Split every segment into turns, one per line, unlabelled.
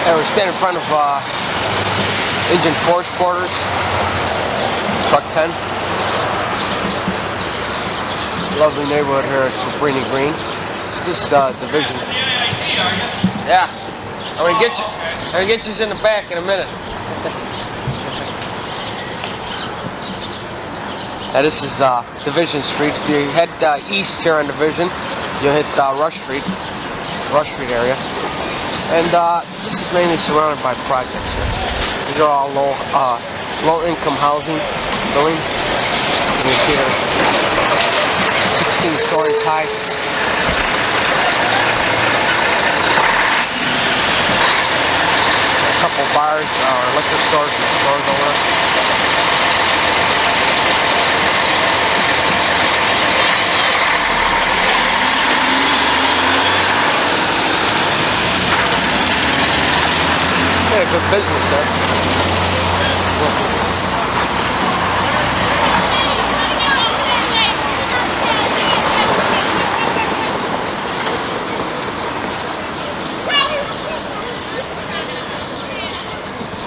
And we're standing in front of Engine Force Quarters, Truck 10. Lovely neighborhood here at Gabrini Green. It's this division. Yeah, I'm gonna get you in the back in a minute. Now this is Division Street. If you head east here on Division, you'll hit Rush Street area. And this is mainly surrounded by projects here. These are all low-income housing buildings. You can see they're 16 stories high. A couple bars or liquor stores and stores over there. Yeah, good business there.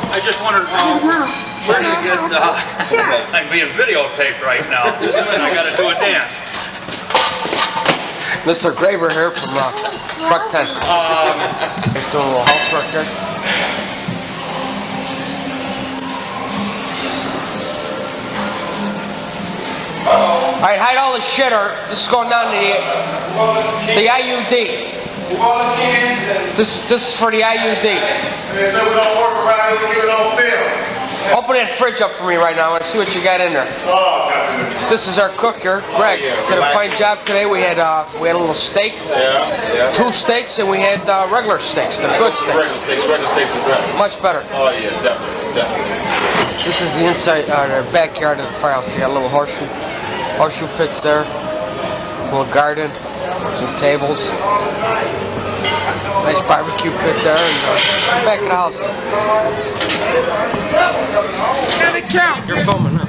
I just wondered where do you get I'm being videotaped right now. Just a minute, I gotta do a dance.
Mr. Graber here from Truck 10. He's doing a little housework here. Alright, hide all the shit or this is going down to the IUD. This is for the IUD.
They said we don't work around here, we get it on film.
Open that fridge up for me right now. I want to see what you got in there.
Oh, God.
This is our cook here, Greg. Did a fine job today. We had a little steak, 2 steaks, and we had regular steaks, the good steaks.
Regular steaks are better.
Much better.
Oh yeah, definitely.
This is the inside, the backyard of the firehouse. You got a little horseshoe pits there, a little garden, some tables, nice barbecue pit there, and back of the house.
Let it count.
You're filming now.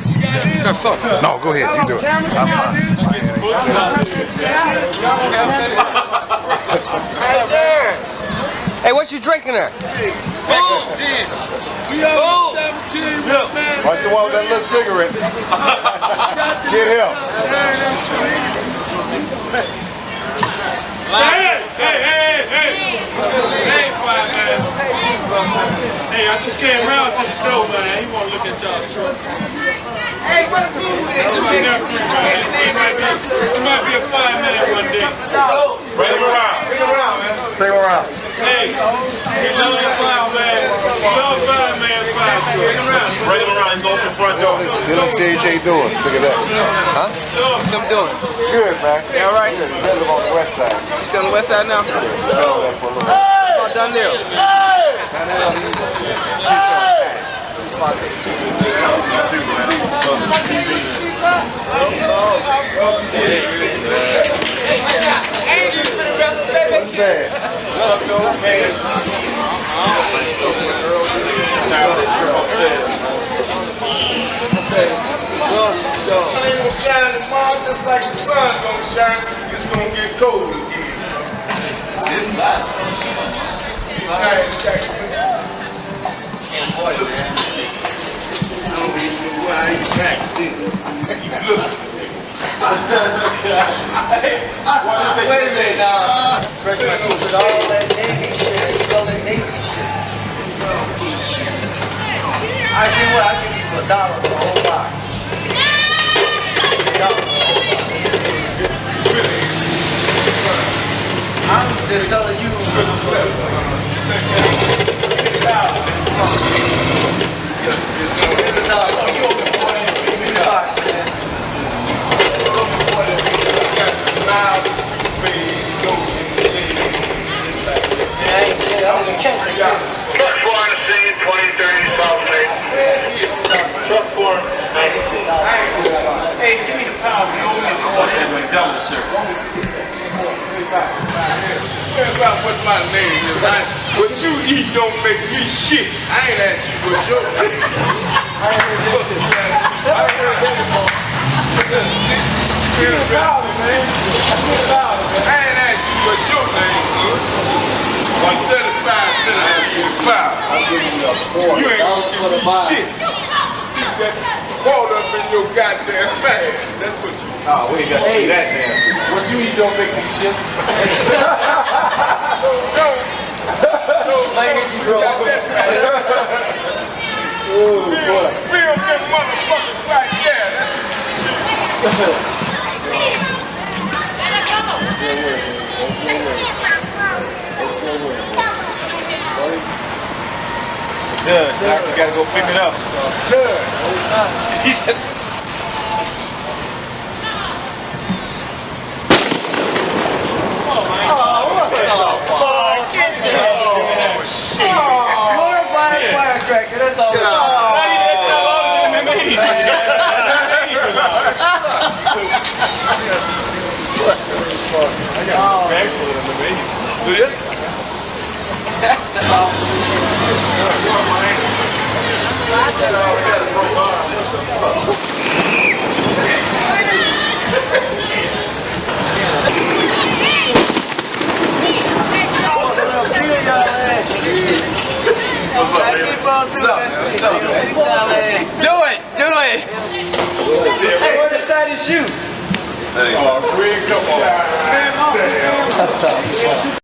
You're filming.
No, go ahead. You do it. I'm
Right there. Hey, what you drinking there?
Watch the one with that little cigarette. Get him.
Hey, I just came around to the door, man. He want to look at y'all. Hey, what the food is? It might be a 5-minute one day.
Bring him around. Bring him around, man.
Take him around.
Hey, he loves the 5, man. He loves 5, man. 5. Bring him around.
Bring him around. He goes to the front door.
Still on stage, how you doing? Look at that.
Huh? What them doing?
Good, man.
Yeah, all right.
You live on the west side.
You still on the west side now? Oh, done deal.
Shine tomorrow just like the sun gonna shine. It's gonna get cold again. It's size. Can't avoid it, man. I don't even know why you back still. Look. Wait a minute now.
With all that Navy shit, all that Navy shit. I tell you what, I'll give you $1 for the whole box. I'm just telling you. Here's $1. Box, man. I ain't shit. I don't even catch like this.
Truck 4 on the scene, 2030 South Lake. Truck 4.
Hey, give me the power. You owe me the
That double, sir.
about what my name is. What you eat don't make me shit. I ain't asked you what your name is. I ain't heard that shit. I ain't heard that before. I ain't asked you what your name is. 135
I'm giving you a $4
You ain't gonna
for the
give me
box.
shit.
That ball up in your goddamn ass. That's what you.
Oh, we ain't got to do that nasty.
What you eat don't make me shit.
My Mickey's roll.
Oh boy. Film them motherfuckers right there.
Good. Doc, we got to go pick it up.
Firecracker, that's all. Hey, where's the tightest shoe?
Oh, Green, come on. Damn.